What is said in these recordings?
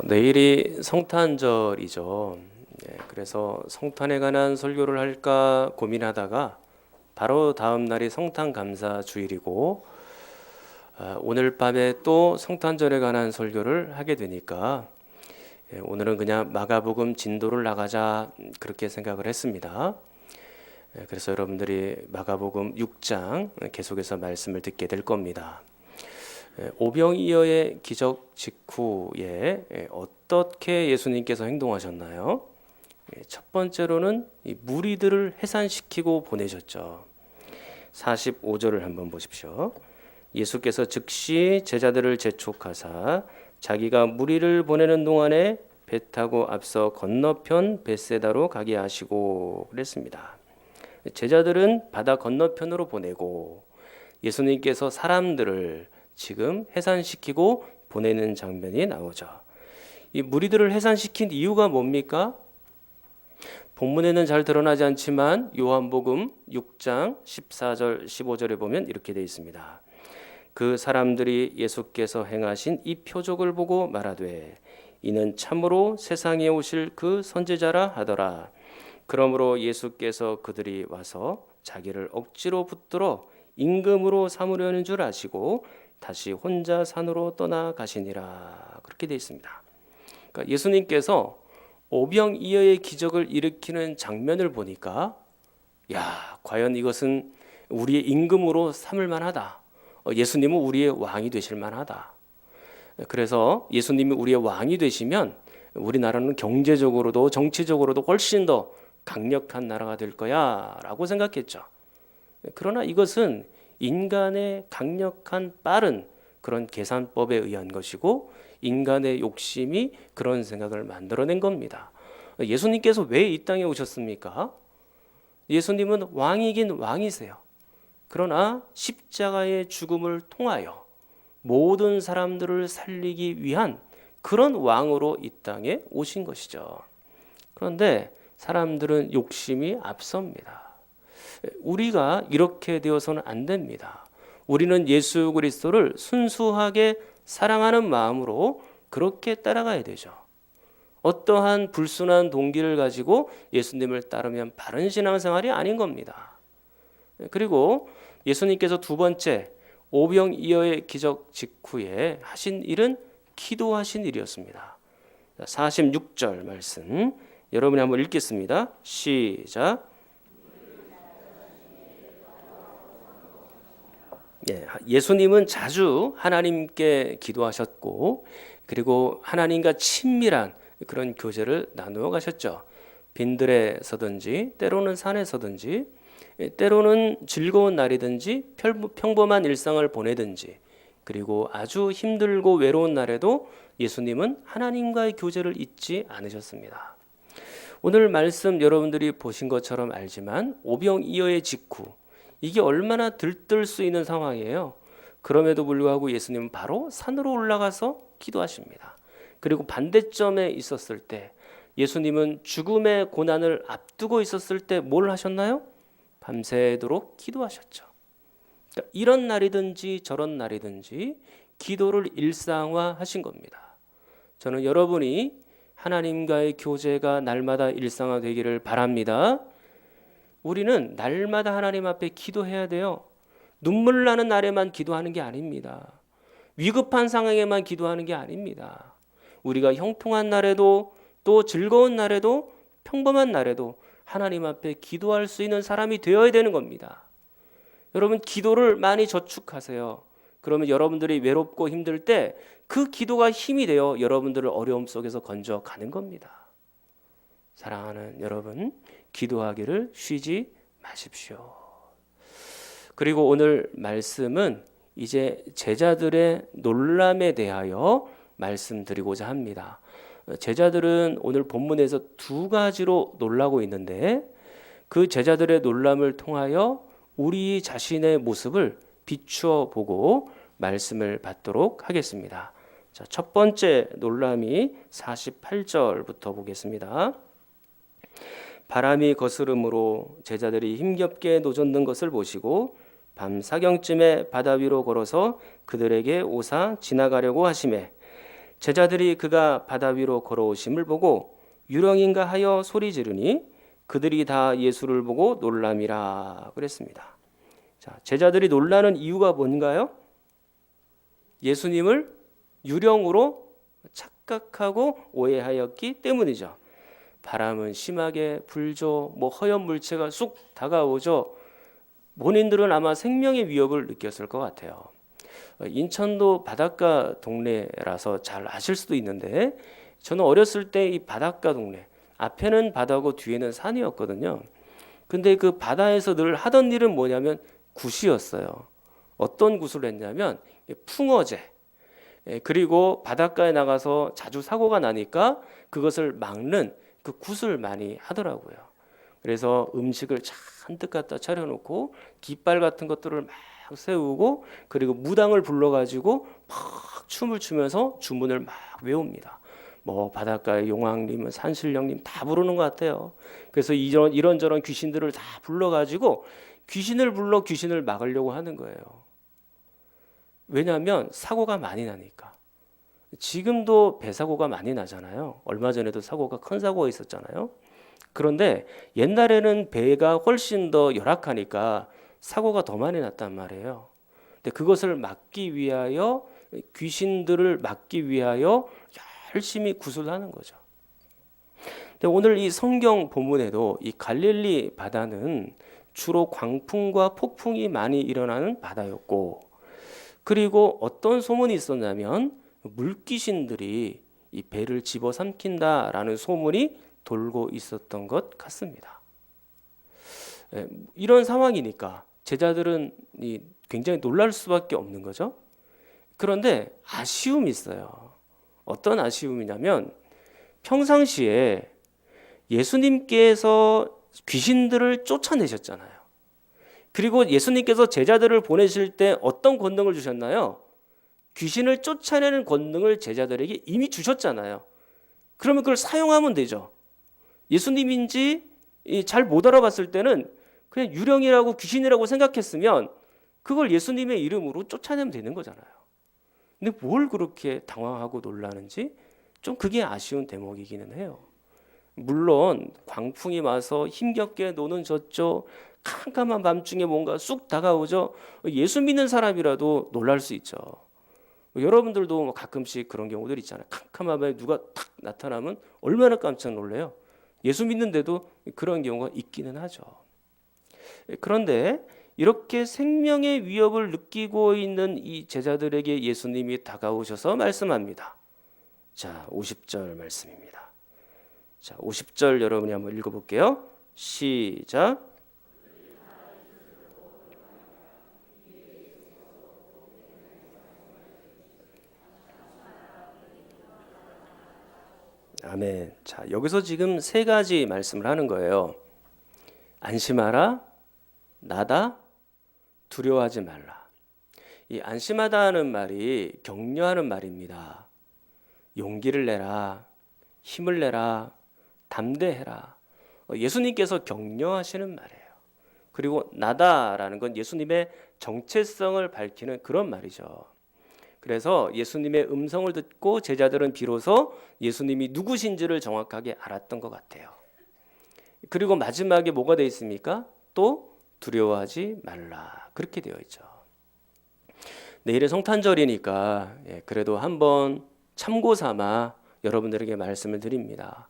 내일이 성탄절이죠. 그래서 성탄에 관한 설교를 할까 고민하다가 바로 다음 날이 성탄감사 주일이고 오늘 밤에 또 성탄절에 관한 설교를 하게 되니까 오늘은 그냥 마가복음 진도를 나가자 그렇게 생각을 했습니다. 그래서 여러분들이 마가복음 6장 계속해서 말씀을 듣게 될 겁니다. 오병이어의 기적 직후에 어떻게 예수님께서 행동하셨나요? 첫 번째로는 이 무리들을 해산시키고 보내셨죠. 45절을 한번 보십시오. 예수께서 즉시 제자들을 재촉하사 자기가 무리를 보내는 동안에 배 타고 앞서 건너편 벳세다로 가게 하시고 그랬습니다. 제자들은 바다 건너편으로 보내고 예수님께서 사람들을 지금 해산시키고 보내는 장면이 나오죠. 이 무리들을 해산시킨 이유가 뭡니까? 본문에는 잘 드러나지 않지만 요한복음 6장 14절 15절에 보면 이렇게 되어 있습니다. 그 사람들이 예수께서 행하신 이 표적을 보고 말하되 이는 참으로 세상에 오실 그 선지자라 하더라. 그러므로 예수께서 그들이 와서 자기를 억지로 붙들어 임금으로 삼으려는 줄 아시고 다시 혼자 산으로 떠나가시니라. 그렇게 되어 있습니다. 그러니까 예수님께서 오병이어의 기적을 일으키는 장면을 보니까 과연 이것은 우리의 임금으로 삼을 만하다. 예수님은 우리의 왕이 되실 만하다. 그래서 예수님이 우리의 왕이 되시면 우리나라는 경제적으로도 정치적으로도 훨씬 더 강력한 나라가 될 거야 라고 생각했죠. 그러나 이것은 인간의 강력한 빠른 그런 계산법에 의한 것이고 인간의 욕심이 그런 생각을 만들어낸 겁니다. 예수님께서 왜 이 땅에 오셨습니까? 예수님은 왕이긴 왕이세요. 그러나 십자가의 죽음을 통하여 모든 사람들을 살리기 위한 그런 왕으로 이 땅에 오신 것이죠. 그런데 사람들은 욕심이 앞섭니다. 우리가 이렇게 되어서는 안 됩니다. 우리는 예수 그리스도를 순수하게 사랑하는 마음으로 그렇게 따라가야 되죠. 어떠한 불순한 동기를 가지고 예수님을 따르면 바른 신앙생활이 아닌 겁니다. 그리고 예수님께서 두 번째 오병이어의 기적 직후에 하신 일은 기도하신 일이었습니다. 46절 말씀 여러분이 한번 읽겠습니다. 시작. 예수님은 자주 하나님께 기도하셨고 그리고 하나님과 친밀한 그런 교제를 나누어 가셨죠. 빈들에 서든지 때로는 산에 서든지 때로는 즐거운 날이든지 평범한 일상을 보내든지 그리고 아주 힘들고 외로운 날에도 예수님은 하나님과의 교제를 잊지 않으셨습니다. 오늘 말씀 여러분들이 보신 것처럼 알지만 오병이어의 직후 이게 얼마나 들뜰 수 있는 상황이에요. 그럼에도 불구하고 예수님은 바로 산으로 올라가서 기도하십니다. 그리고 반대점에 있었을 때 예수님은 죽음의 고난을 앞두고 있었을 때 뭘 하셨나요? 밤새도록 기도하셨죠. 그러니까 이런 날이든지 저런 날이든지 기도를 일상화하신 겁니다. 저는 여러분이 하나님과의 교제가 날마다 일상화되기를 바랍니다. 우리는 날마다 하나님 앞에 기도해야 돼요. 눈물 나는 날에만 기도하는 게 아닙니다. 위급한 상황에만 기도하는 게 아닙니다. 우리가 형통한 날에도 또 즐거운 날에도 평범한 날에도 하나님 앞에 기도할 수 있는 사람이 되어야 되는 겁니다. 여러분 기도를 많이 저축하세요. 그러면 여러분들이 외롭고 힘들 때 그 기도가 힘이 되어 여러분들을 어려움 속에서 건져가는 겁니다. 사랑하는 여러분, 기도하기를 쉬지 마십시오. 그리고 오늘 말씀은 이제 제자들의 놀람에 대하여 말씀드리고자 합니다. 제자들은 오늘 본문에서 두 가지로 놀라고 있는데 그 제자들의 놀람을 통하여 우리 자신의 모습을 비추어 보고 말씀을 받도록 하겠습니다. 자, 첫 번째 놀람이 48절부터 보겠습니다. 바람이 거스름으로 제자들이 힘겹게 노젓는 것을 보시고 밤 사경쯤에 바다 위로 걸어서 그들에게 오사 지나가려고 하시매 제자들이 그가 바다 위로 걸어오심을 보고 유령인가 하여 소리 지르니 그들이 다 예수를 보고 놀람이라 그랬습니다. 자, 제자들이 놀라는 이유가 뭔가요? 예수님을 유령으로 착각하고 오해하였기 때문이죠. 바람은 심하게 불죠. 허연 물체가 쑥 다가오죠. 본인들은 아마 생명의 위협을 느꼈을 것 같아요. 인천도 바닷가 동네라서 잘 아실 수도 있는데 저는 어렸을 때 이 바닷가 동네 앞에는 바다고 뒤에는 산이었거든요. 근데 그 바다에서 늘 하던 일은 뭐냐면 굿이었어요. 어떤 굿을 했냐면 풍어제, 그리고 바닷가에 나가서 자주 사고가 나니까 그것을 막는 그 굿을 많이 하더라고요. 그래서 음식을 잔뜩 갖다 차려놓고 깃발 같은 것들을 막 세우고 그리고 무당을 불러가지고 막 춤을 추면서 주문을 막 외웁니다. 바닷가의 용왕님, 산신령님 다 부르는 것 같아요. 그래서 이런저런 귀신들을 다 불러가지고 귀신을 불러 귀신을 막으려고 하는 거예요. 왜냐하면 사고가 많이 나니까. 지금도 배사고가 많이 나잖아요. 얼마 전에도 큰 사고가 있었잖아요. 그런데 옛날에는 배가 훨씬 더 열악하니까 사고가 더 많이 났단 말이에요. 근데 그것을 막기 위하여 귀신들을 막기 위하여 열심히 구술하는 거죠. 근데 오늘 이 성경 본문에도 이 갈릴리 바다는 주로 광풍과 폭풍이 많이 일어나는 바다였고, 그리고 어떤 소문이 있었냐면 물귀신들이 이 배를 집어삼킨다라는 소문이 돌고 있었던 것 같습니다. 이런 상황이니까 제자들은 굉장히 놀랄 수밖에 없는 거죠. 그런데 아쉬움이 있어요. 어떤 아쉬움이냐면 평상시에 예수님께서 귀신들을 쫓아내셨잖아요. 그리고 예수님께서 제자들을 보내실 때 어떤 권능을 주셨나요? 귀신을 쫓아내는 권능을 제자들에게 이미 주셨잖아요. 그러면 그걸 사용하면 되죠. 예수님인지 잘 못 알아봤을 때는 그냥 유령이라고 귀신이라고 생각했으면 그걸 예수님의 이름으로 쫓아내면 되는 거잖아요. 근데 뭘 그렇게 당황하고 놀라는지 좀 그게 아쉬운 대목이기는 해요. 물론 광풍이 와서 힘겹게 노는 졌죠. 캄캄한 밤중에 뭔가 쑥 다가오죠. 예수 믿는 사람이라도 놀랄 수 있죠. 여러분들도 가끔씩 그런 경우들 있잖아요. 캄캄한 밤에 누가 탁 나타나면 얼마나 깜짝 놀래요. 예수 믿는데도 그런 경우가 있기는 하죠. 그런데 이렇게 생명의 위협을 느끼고 있는 이 제자들에게 예수님이 다가오셔서 말씀합니다. 자, 50절 말씀입니다. 자, 50절 여러분이 한번 읽어볼게요. 시작. 아멘. 자, 여기서 지금 세 가지 말씀을 하는 거예요. 안심하라, 나다, 두려워하지 말라. 이 안심하다는 말이 격려하는 말입니다. 용기를 내라, 힘을 내라, 담대해라. 예수님께서 격려하시는 말이에요. 그리고 나다라는 건 예수님의 정체성을 밝히는 그런 말이죠. 그래서 예수님의 음성을 듣고 제자들은 비로소 예수님이 누구신지를 정확하게 알았던 것 같아요. 그리고 마지막에 뭐가 되어 있습니까? 또 두려워하지 말라. 그렇게 되어 있죠. 내일은 성탄절이니까 그래도 한번 참고 삼아 여러분들에게 말씀을 드립니다.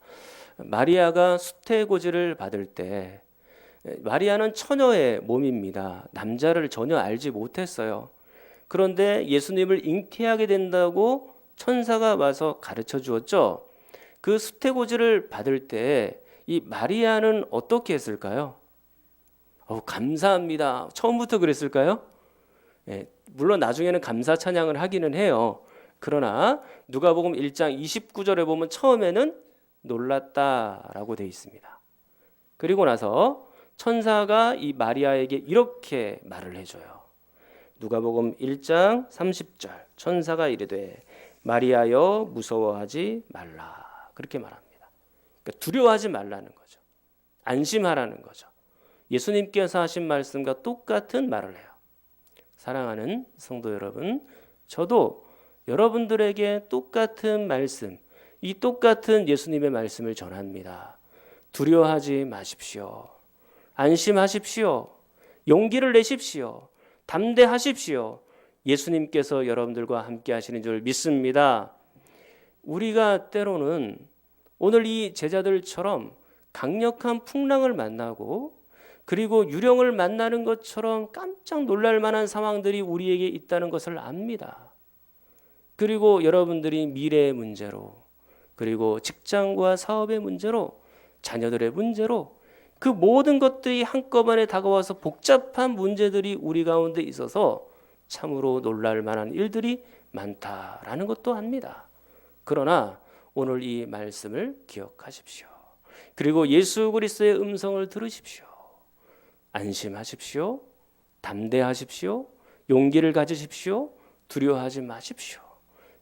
마리아가 수태고지를 받을 때 마리아는 처녀의 몸입니다. 남자를 전혀 알지 못했어요. 그런데 예수님을 잉태하게 된다고 천사가 와서 가르쳐 주었죠. 그 수태고지를 받을 때 이 마리아는 어떻게 했을까요? 감사합니다. 처음부터 그랬을까요? 물론 나중에는 감사 찬양을 하기는 해요. 그러나 누가복음 1장 29절에 보면 처음에는 놀랐다라고 되어 있습니다. 그리고 나서 천사가 이 마리아에게 이렇게 말을 해줘요. 누가복음 1장 30절 천사가 이르되 마리아여 무서워하지 말라. 그렇게 말합니다. 그러니까 두려워하지 말라는 거죠. 안심하라는 거죠. 예수님께서 하신 말씀과 똑같은 말을 해요. 사랑하는 성도 여러분, 저도 여러분들에게 똑같은 말씀, 이 똑같은 예수님의 말씀을 전합니다. 두려워하지 마십시오. 안심하십시오. 용기를 내십시오. 담대하십시오. 예수님께서 여러분들과 함께 하시는 줄 믿습니다. 우리가 때로는 오늘 이 제자들처럼 강력한 풍랑을 만나고 그리고 유령을 만나는 것처럼 깜짝 놀랄 만한 상황들이 우리에게 있다는 것을 압니다. 그리고 여러분들이 미래의 문제로 그리고 직장과 사업의 문제로 자녀들의 문제로 그 모든 것들이 한꺼번에 다가와서 복잡한 문제들이 우리 가운데 있어서 참으로 놀랄 만한 일들이 많다라는 것도 압니다. 그러나 오늘 이 말씀을 기억하십시오. 그리고 예수 그리스도의 음성을 들으십시오. 안심하십시오. 담대하십시오. 용기를 가지십시오. 두려워하지 마십시오.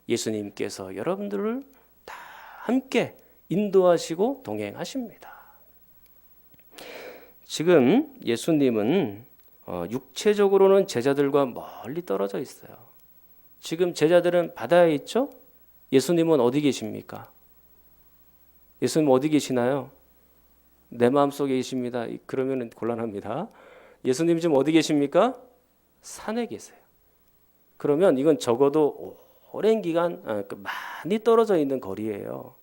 예수님께서 여러분들을 다 함께 인도하시고 동행하십니다. 지금 예수님은 육체적으로는 제자들과 멀리 떨어져 있어요. 지금 제자들은 바다에 있죠? 예수님은 어디 계십니까? 예수님 어디 계시나요? 내 마음속에 계십니다. 그러면 곤란합니다. 예수님 지금 어디 계십니까? 산에 계세요. 그러면 이건 적어도 오랜 기간 많이 떨어져 있는 거리예요.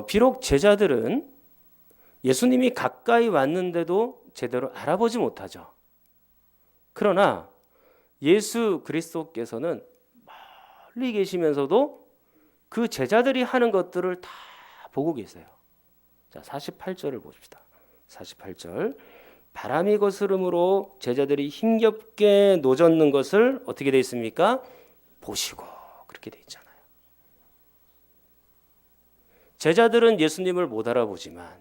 비록 제자들은 예수님이 가까이 왔는데도 제대로 알아보지 못하죠. 그러나 예수 그리스도께서는 멀리 계시면서도 그 제자들이 하는 것들을 다 보고 계세요. 자, 48절을 보십시다. 48절. 바람이 거스름으로 제자들이 힘겹게 노젓는 것을 어떻게 되어 있습니까? 보시고 그렇게 되어 있잖아요. 제자들은 예수님을 못 알아보지만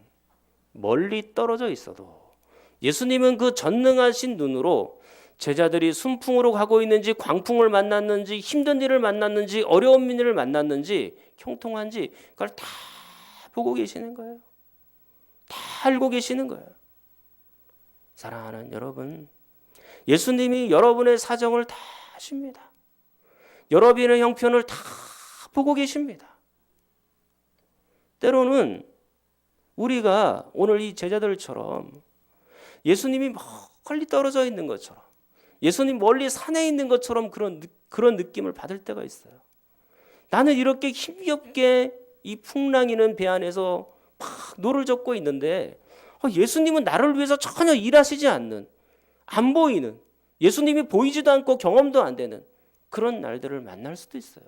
멀리 떨어져 있어도 예수님은 그 전능하신 눈으로 제자들이 순풍으로 가고 있는지 광풍을 만났는지 힘든 일을 만났는지 어려운 일을 만났는지 형통한지 그걸 다 보고 계시는 거예요. 다 알고 계시는 거예요. 사랑하는 여러분, 예수님이 여러분의 사정을 다 아십니다. 여러분의 형편을 다 보고 계십니다. 때로는 우리가 오늘 이 제자들처럼 예수님이 멀리 떨어져 있는 것처럼 예수님 멀리 산에 있는 것처럼 그런 느낌을 받을 때가 있어요. 나는 이렇게 힘겹게 이 풍랑이는 배 안에서 막 노를 젓고 있는데 예수님은 나를 위해서 전혀 일하시지 않는, 안 보이는, 예수님이 보이지도 않고 경험도 안 되는 그런 날들을 만날 수도 있어요.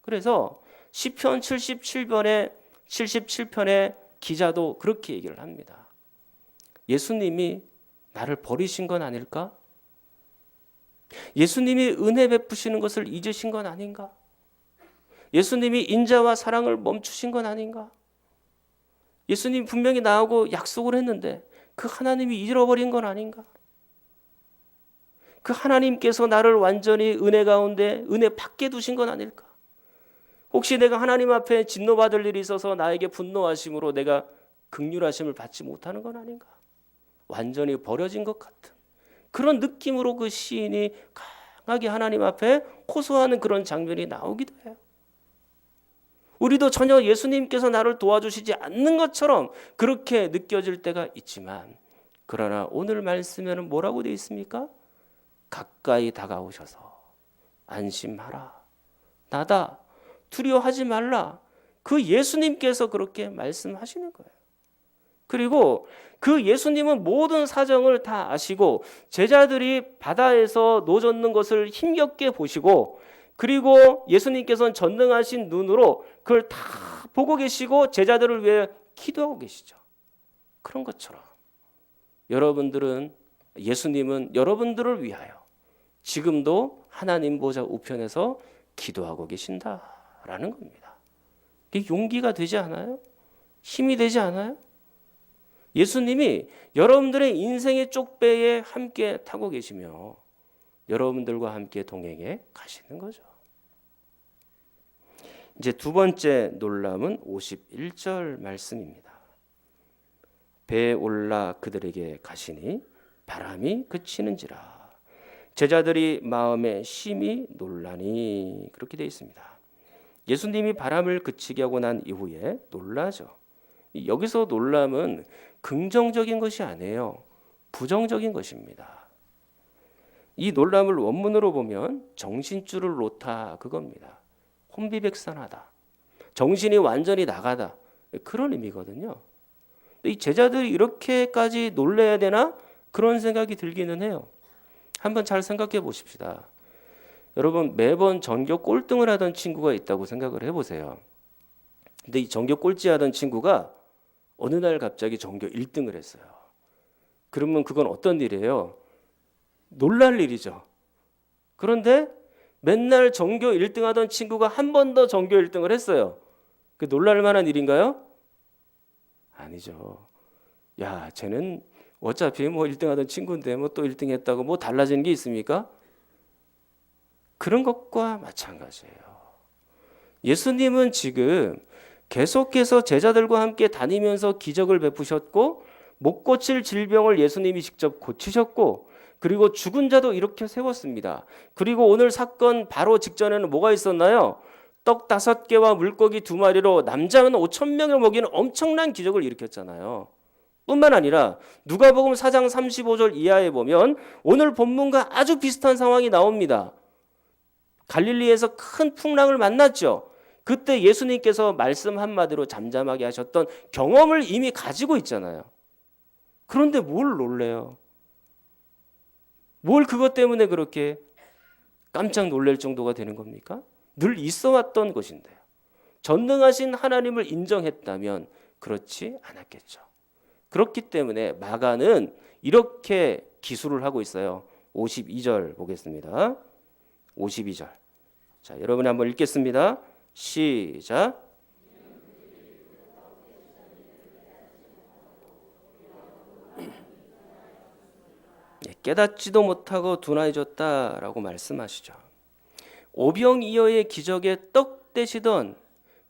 그래서 시편 77편의 기자도 그렇게 얘기를 합니다. 예수님이 나를 버리신 건 아닐까? 예수님이 은혜 베푸시는 것을 잊으신 건 아닌가? 예수님이 인자와 사랑을 멈추신 건 아닌가? 예수님 분명히 나하고 약속을 했는데 그 하나님이 잃어버린 건 아닌가? 그 하나님께서 나를 완전히 은혜 가운데 은혜 밖에 두신 건 아닐까? 혹시 내가 하나님 앞에 진노받을 일이 있어서 나에게 분노하심으로 내가 긍휼하심을 받지 못하는 건 아닌가? 완전히 버려진 것 같은 그런 느낌으로 그 시인이 강하게 하나님 앞에 호소하는 그런 장면이 나오기도 해요. 우리도 전혀 예수님께서 나를 도와주시지 않는 것처럼 그렇게 느껴질 때가 있지만 그러나 오늘 말씀에는 뭐라고 되어 있습니까? 가까이 다가오셔서 안심하라. 나다. 두려워하지 말라. 그 예수님께서 그렇게 말씀하시는 거예요. 그리고 그 예수님은 모든 사정을 다 아시고 제자들이 바다에서 노젓는 것을 힘겹게 보시고 그리고 예수님께서는 전능하신 눈으로 그걸 다 보고 계시고 제자들을 위해 기도하고 계시죠. 그런 것처럼 예수님은 여러분들을 위하여 지금도 하나님 보좌 우편에서 기도하고 계신다라는 겁니다. 이게 용기가 되지 않아요? 힘이 되지 않아요? 예수님이 여러분들의 인생의 쪽배에 함께 타고 계시며 여러분들과 함께 동행해 가시는 거죠. 이제 두 번째 놀람은 51절 말씀입니다. 배에 올라 그들에게 가시니 바람이 그치는지라 제자들이 마음에 심히 놀라니 그렇게 되어 있습니다. 예수님이 바람을 그치게 하고 난 이후에 놀라죠. 여기서 놀람은 긍정적인 것이 아니에요. 부정적인 것입니다. 이 놀람을 원문으로 보면 정신줄을 놓다 그겁니다. 혼비백산하다. 정신이 완전히 나가다. 그런 의미거든요. 이 제자들이 이렇게까지 놀라야 되나? 그런 생각이 들기는 해요. 한번 잘 생각해 보십시다. 여러분, 매번 전교 꼴등을 하던 친구가 있다고 생각을 해보세요. 근데 이 전교 꼴찌하던 친구가 어느 날 갑자기 전교 1등을 했어요. 그러면 그건 어떤 일이에요? 놀랄 일이죠. 그런데 맨날 전교 1등 하던 친구가 한 번 더 전교 1등을 했어요. 그 놀랄 만한 일인가요? 아니죠. 야, 쟤는 어차피 뭐 1등 하던 친구인데 뭐 또 1등 했다고 뭐 달라지는 게 있습니까? 그런 것과 마찬가지예요. 예수님은 지금 계속해서 제자들과 함께 다니면서 기적을 베푸셨고 못 고칠 질병을 예수님이 직접 고치셨고 그리고 죽은 자도 이렇게 세웠습니다. 그리고 오늘 사건 바로 직전에는 뭐가 있었나요? 떡 5개와 물고기 2마리로 남자는 5,000명을 먹이는 엄청난 기적을 일으켰잖아요. 뿐만 아니라 누가복음 4장 35절 이하에 보면 오늘 본문과 아주 비슷한 상황이 나옵니다. 갈릴리에서 큰 풍랑을 만났죠. 그때 예수님께서 말씀 한마디로 잠잠하게 하셨던 경험을 이미 가지고 있잖아요. 그런데 뭘 놀래요? 뭘 그것 때문에 그렇게 깜짝 놀랄 정도가 되는 겁니까? 늘 있어 왔던 것인데요. 전능하신 하나님을 인정했다면 그렇지 않았겠죠. 그렇기 때문에 마가는 이렇게 기술을 하고 있어요. 52절 보겠습니다. 52절. 자, 여러분이 한번 읽겠습니다. 시작. 깨닫지도 못하고 둔하여졌다라고 말씀하시죠. 오병이어의 기적에 떡 대시던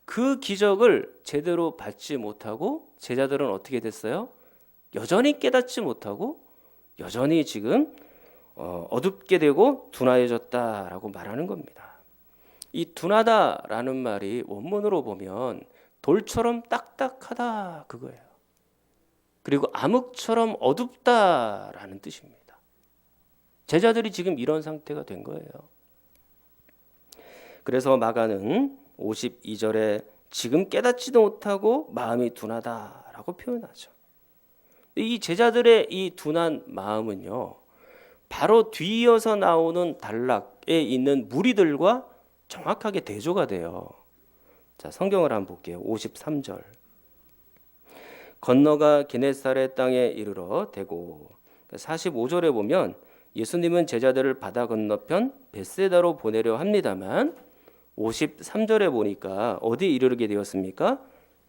그 기적을 제대로 받지 못하고 제자들은 어떻게 됐어요? 여전히 깨닫지 못하고 여전히 지금 어둡게 되고 둔하여졌다라고 말하는 겁니다. 이 둔하다라는 말이 원문으로 보면 돌처럼 딱딱하다 그거예요. 그리고 암흑처럼 어둡다라는 뜻입니다. 제자들이 지금 이런 상태가 된 거예요. 그래서 마가는 52절에 지금 깨닫지도 못하고 마음이 둔하다라고 표현하죠. 이 제자들의 이 둔한 마음은요, 바로 뒤이어서 나오는 단락에 있는 무리들과 정확하게 대조가 돼요. 자, 성경을 한번 볼게요. 53절. 건너가 게네사렛 땅에 이르러 대고 45절에 보면 예수님은 제자들을 바다 건너편 벳세다로 보내려 합니다만 53절에 보니까 어디 이르게 되었습니까?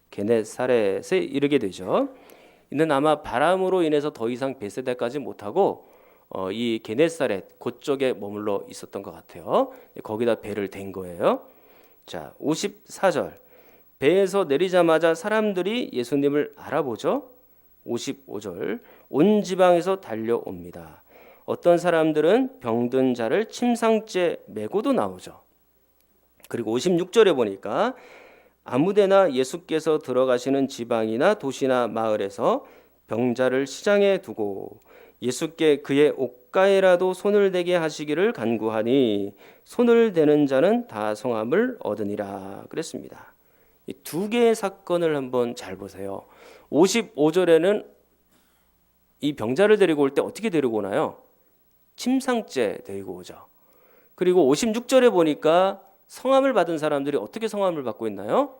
게네사렛에 이르게 되죠. 이는 아마 바람으로 인해서 더 이상 벳세다까지 못하고 이 게네사렛 그쪽에 머물러 있었던 것 같아요. 거기다 배를 댄 거예요. 자, 54절. 배에서 내리자마자 사람들이 예수님을 알아보죠. 55절. 온 지방에서 달려옵니다. 어떤 사람들은 병든 자를 침상째 메고도 나오죠. 그리고 56절에 보니까 아무데나 예수께서 들어가시는 지방이나 도시나 마을에서 병자를 시장에 두고 예수께 그의 옷가에라도 손을 대게 하시기를 간구하니 손을 대는 자는 다 성함을 얻으니라 그랬습니다. 이 두 개의 사건을 한번 잘 보세요. 55절에는 이 병자를 데리고 올 때 어떻게 데리고 오나요? 침상째 데리고 오죠. 그리고 56절에 보니까 성함을 받은 사람들이 어떻게 성함을 받고 있나요?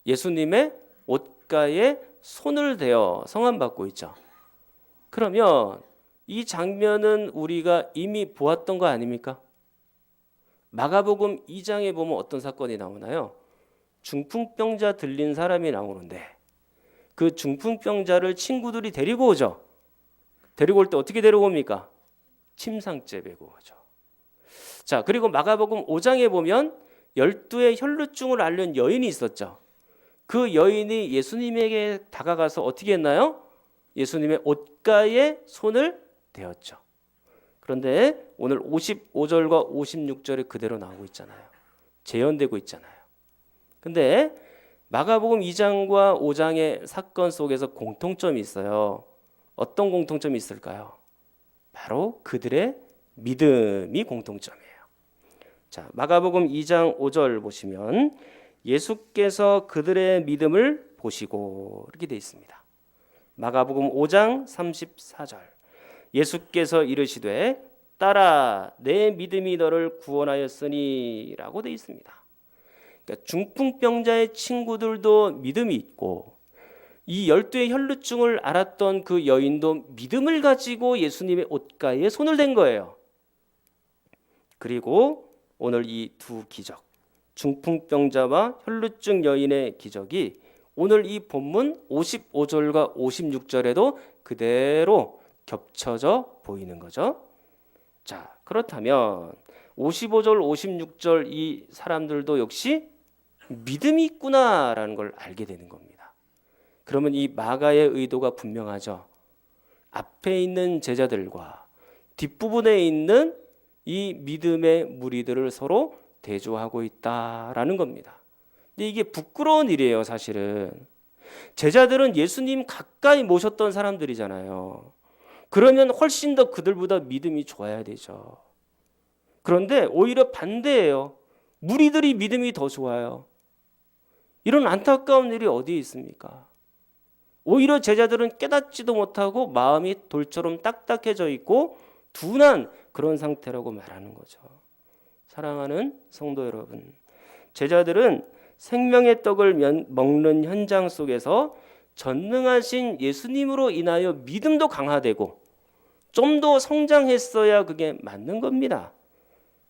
예수님의 옷가에 손을 대어 성함 받고 있죠. 그러면 이 장면은 우리가 이미 보았던 거 아닙니까? 마가복음 2장에 보면 어떤 사건이 나오나요? 중풍병자 들린 사람이 나오는데 그 중풍병자를 친구들이 데리고 오죠. 데리고 올 때 어떻게 데리고 옵니까? 침상째 메고 오죠. 자, 그리고 마가복음 5장에 보면 12의 혈루증을 앓는 여인이 있었죠. 그 여인이 예수님에게 다가가서 어떻게 했나요? 예수님의 옷가에 손을 대었죠. 그런데 오늘 55절과 56절에 그대로 나오고 있잖아요. 재현되고 있잖아요. 근데 마가복음 2장과 5장의 사건 속에서 공통점이 있어요. 어떤 공통점이 있을까요? 바로 그들의 믿음이 공통점이에요. 자, 마가복음 2장 5절 보시면 예수께서 그들의 믿음을 보시고 이렇게 되어 있습니다. 마가복음 5장 34절 예수께서 이르시되 딸아 내 믿음이 너를 구원하였으니 라고 되어 있습니다. 그러니까 중풍병자의 친구들도 믿음이 있고 이 12의 혈루증을 앓았던 그 여인도 믿음을 가지고 예수님의 옷가에 손을 댄 거예요. 그리고 오늘 이 두 기적, 중풍병자와 혈루증 여인의 기적이 오늘 이 본문 55절과 56절에도 그대로 겹쳐져 보이는 거죠. 자, 그렇다면 55절, 56절 이 사람들도 역시 믿음이 있구나라는 걸 알게 되는 겁니다. 그러면 이 마가의 의도가 분명하죠. 앞에 있는 제자들과 뒷부분에 있는 이 믿음의 무리들을 서로 대조하고 있다라는 겁니다. 근데 이게 부끄러운 일이에요, 사실은. 제자들은 예수님 가까이 모셨던 사람들이잖아요. 그러면 훨씬 더 그들보다 믿음이 좋아야 되죠. 그런데 오히려 반대예요. 무리들이 믿음이 더 좋아요. 이런 안타까운 일이 어디에 있습니까? 오히려 제자들은 깨닫지도 못하고 마음이 돌처럼 딱딱해져 있고 둔한 그런 상태라고 말하는 거죠. 사랑하는 성도 여러분, 제자들은 생명의 떡을 먹는 현장 속에서 전능하신 예수님으로 인하여 믿음도 강화되고 좀 더 성장했어야 그게 맞는 겁니다.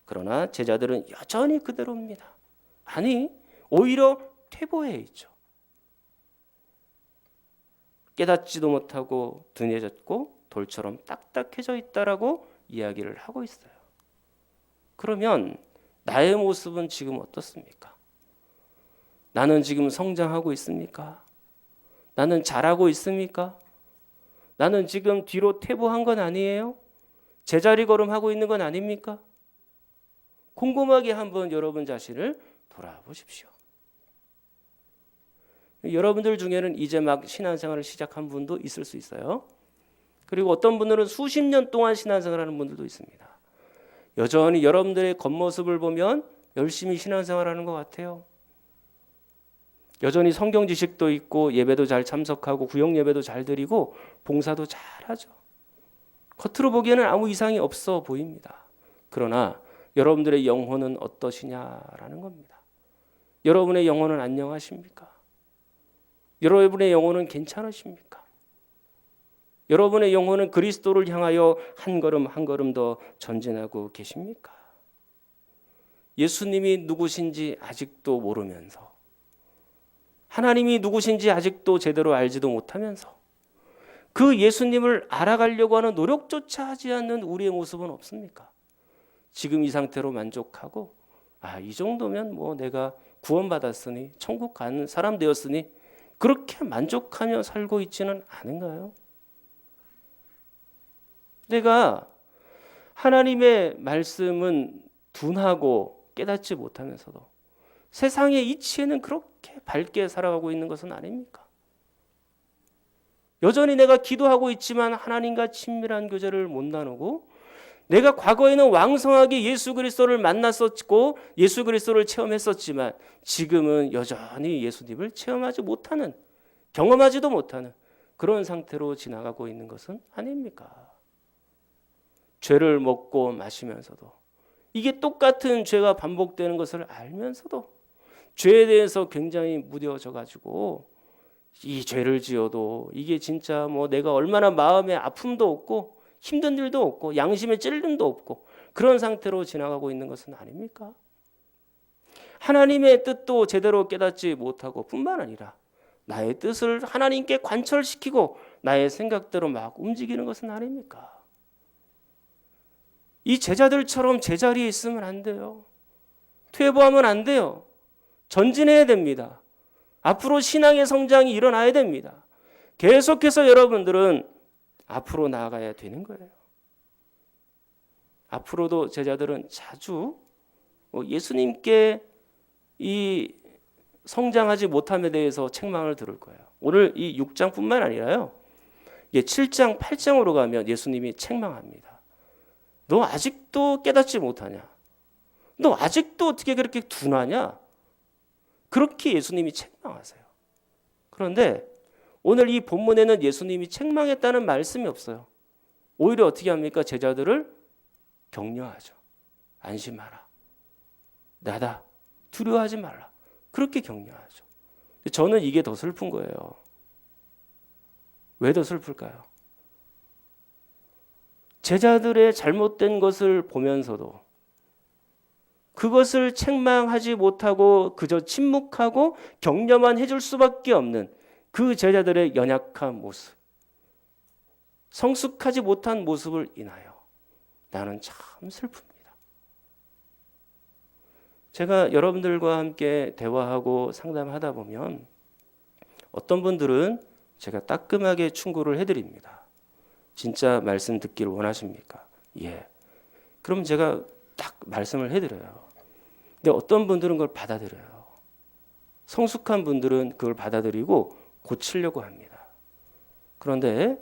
그러나 제자들은 여전히 그대로입니다. 아니, 오히려 퇴보해 있죠. 깨닫지도 못하고 둔해졌고 돌처럼 딱딱해져 있다라고 이야기를 하고 있어요. 그러면 나의 모습은 지금 어떻습니까? 나는 지금 성장하고 있습니까? 나는 잘하고 있습니까? 나는 지금 뒤로 퇴보한 건 아니에요? 제자리 걸음하고 있는 건 아닙니까? 곰곰하게 한번 여러분 자신을 돌아보십시오. 여러분들 중에는 이제 막 신앙생활을 시작한 분도 있을 수 있어요. 그리고 어떤 분들은 수십 년 동안 신앙생활하는 분들도 있습니다. 여전히 여러분들의 겉모습을 보면 열심히 신앙생활하는 것 같아요. 여전히 성경 지식도 있고 예배도 잘 참석하고 구역 예배도 잘 드리고 봉사도 잘하죠. 겉으로 보기에는 아무 이상이 없어 보입니다. 그러나 여러분들의 영혼은 어떠시냐라는 겁니다. 여러분의 영혼은 안녕하십니까? 여러분의 영혼은 괜찮으십니까? 여러분의 영혼은 그리스도를 향하여 한 걸음 한 걸음 더 전진하고 계십니까? 예수님이 누구신지 아직도 모르면서 하나님이 누구신지 아직도 제대로 알지도 못하면서 그 예수님을 알아가려고 하는 노력조차 하지 않는 우리의 모습은 없습니까? 지금 이 상태로 만족하고 이 정도면 뭐 내가 구원받았으니 천국 가는 사람 되었으니 그렇게 만족하며 살고 있지는 않은가요? 내가 하나님의 말씀은 둔하고 깨닫지 못하면서도 세상의 이치에는 그렇게 밝게 살아가고 있는 것은 아닙니까? 여전히 내가 기도하고 있지만 하나님과 친밀한 교제를 못 나누고 내가 과거에는 왕성하게 예수 그리스도를 만났었고 예수 그리스도를 체험했었지만 지금은 여전히 예수님을 체험하지 못하는, 경험하지도 못하는 그런 상태로 지나가고 있는 것은 아닙니까? 죄를 먹고 마시면서도 이게 똑같은 죄가 반복되는 것을 알면서도 죄에 대해서 굉장히 무뎌져 가지고 이 죄를 지어도 이게 진짜 뭐 내가 얼마나 마음에 아픔도 없고 힘든 일도 없고 양심에 찔림도 없고 그런 상태로 지나가고 있는 것은 아닙니까? 하나님의 뜻도 제대로 깨닫지 못하고 뿐만 아니라 나의 뜻을 하나님께 관철시키고 나의 생각대로 막 움직이는 것은 아닙니까? 이 제자들처럼 제자리에 있으면 안 돼요. 퇴보하면 안 돼요. 전진해야 됩니다. 앞으로 신앙의 성장이 일어나야 됩니다. 계속해서 여러분들은 앞으로 나아가야 되는 거예요. 앞으로도 제자들은 자주 예수님께 이 성장하지 못함에 대해서 책망을 들을 거예요. 오늘 이 6장뿐만 아니라요. 7장, 8장으로 가면 예수님이 책망합니다. 너 아직도 깨닫지 못하냐? 너 아직도 어떻게 그렇게 둔하냐? 그렇게 예수님이 책망하세요. 그런데 오늘 이 본문에는 예수님이 책망했다는 말씀이 없어요. 오히려 어떻게 합니까? 제자들을 격려하죠. 안심하라. 나다. 두려워하지 말라. 그렇게 격려하죠. 저는 이게 더 슬픈 거예요. 왜 더 슬플까요? 제자들의 잘못된 것을 보면서도 그것을 책망하지 못하고 그저 침묵하고 격려만 해줄 수밖에 없는 그 제자들의 연약한 모습, 성숙하지 못한 모습을 인하여 나는 참 슬픕니다. 제가 여러분들과 함께 대화하고 상담하다 보면 어떤 분들은 제가 따끔하게 충고를 해드립니다. 진짜 말씀 듣기를 원하십니까? 예. 그럼 제가 딱 말씀을 해드려요. 근데 어떤 분들은 그걸 받아들여요. 성숙한 분들은 그걸 받아들이고 고치려고 합니다. 그런데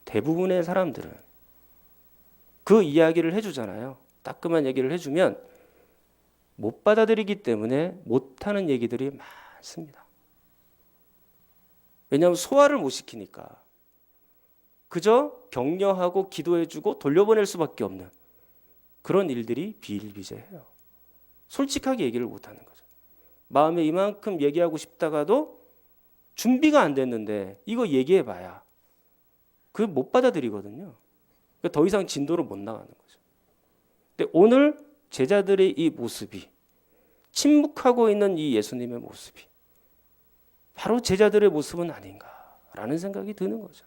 대부분의 사람들은 그 이야기를 해주잖아요. 따끔한 얘기를 해주면 못 받아들이기 때문에 못하는 얘기들이 많습니다. 왜냐하면 소화를 못 시키니까. 그저 격려하고 기도해주고 돌려보낼 수밖에 없는 그런 일들이 비일비재해요. 솔직하게 얘기를 못하는 거죠. 마음에 이만큼 얘기하고 싶다가도 준비가 안 됐는데 이거 얘기해봐야 그걸 못 받아들이거든요. 그러니까 더 이상 진도를 못 나가는 거죠. 근데 오늘 제자들의 이 모습이, 침묵하고 있는 이 예수님의 모습이 바로 제자들의 모습은 아닌가라는 생각이 드는 거죠.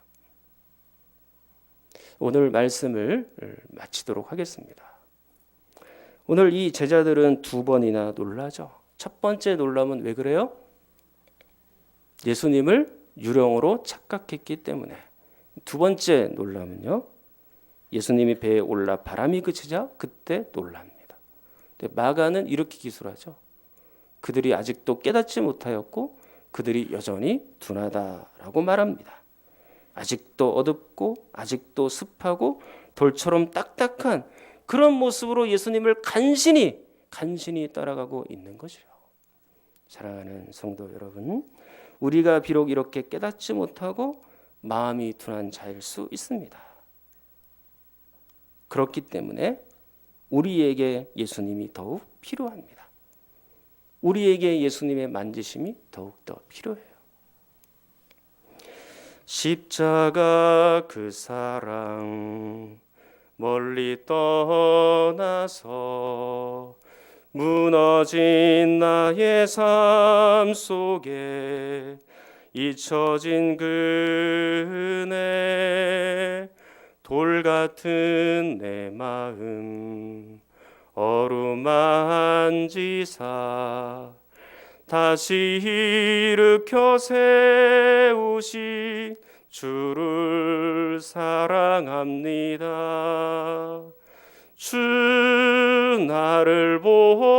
오늘 말씀을 마치도록 하겠습니다. 오늘 이 제자들은 두 번이나 놀라죠. 첫 번째 놀람은 왜 그래요? 예수님을 유령으로 착각했기 때문에. 두 번째 놀람은요, 예수님이 배에 올라 바람이 그치자 그때 놀랍니다. 마가는 이렇게 기술하죠. 그들이 아직도 깨닫지 못하였고 그들이 여전히 둔하다라고 말합니다. 아직도 어둡고 아직도 습하고 돌처럼 딱딱한 그런 모습으로 예수님을 간신히 따라가고 있는 거죠. 사랑하는 성도 여러분, 우리가 비록 이렇게 깨닫지 못하고 마음이 둔한 자일 수 있습니다. 그렇기 때문에 우리에게 예수님이 더욱 필요합니다. 우리에게 예수님의 만지심이 더욱더 필요해요. 십자가 그 사랑 멀리 떠나서 무너진 나의 삶 속에 잊혀진 그네 돌 같은 내 마음 어루만지사 다시 일으켜 세우신 주를 사랑합니다. 주 나를 보호하시고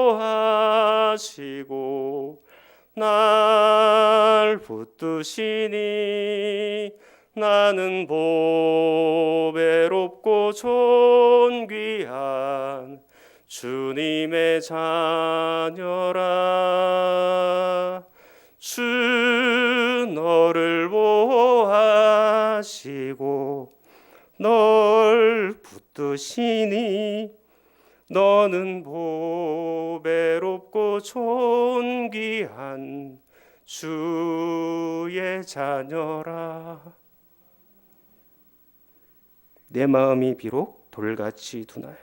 날 붙드시니 나는 보배롭고 존귀한 주님의 자녀라. 주 너를 보호하시고 널 붙드시니 너는 보배롭고 존귀한 주의 자녀라. 내 마음이 비록 돌같이 둔하여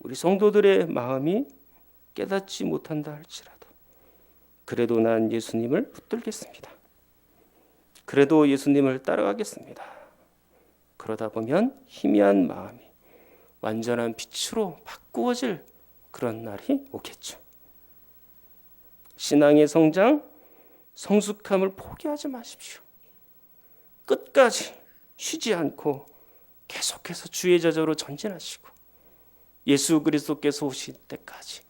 우리 성도들의 마음이 깨닫지 못한다 할지라도 그래도 난 예수님을 붙들겠습니다. 그래도 예수님을 따라가겠습니다. 그러다 보면 희미한 마음이 완전한 빛으로 바꾸어질 그런 날이 오겠죠. 신앙의 성장, 성숙함을 포기하지 마십시오. 끝까지 쉬지 않고 계속해서 주의 제자로 전진하시고 예수 그리스도께서 오실 때까지,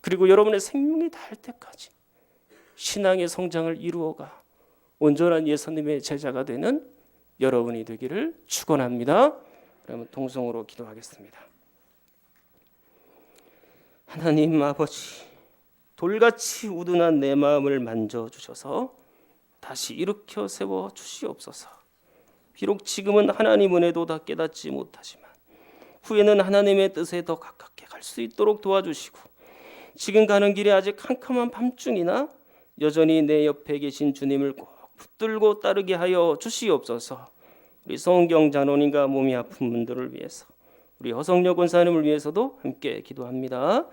그리고 여러분의 생명이 닿을 때까지 신앙의 성장을 이루어가 온전한 예수님의 제자가 되는 여러분이 되기를 축원합니다. 그러면 동성으로 기도하겠습니다. 하나님 아버지, 돌같이 우둔한 내 마음을 만져주셔서 다시 일으켜 세워 주시옵소서. 비록 지금은 하나님 은혜도 다 깨닫지 못하지만 후에는 하나님의 뜻에 더 가깝게 갈 수 있도록 도와주시고, 지금 가는 길에 아직 캄캄한 밤중이나 여전히 내 옆에 계신 주님을 꼭 붙들고 따르게 하여 주시옵소서. 우리 성경 잔원인과 몸이 아픈 분들을 위해서, 우리 허성여 권사님을 위해서도 함께 기도합니다.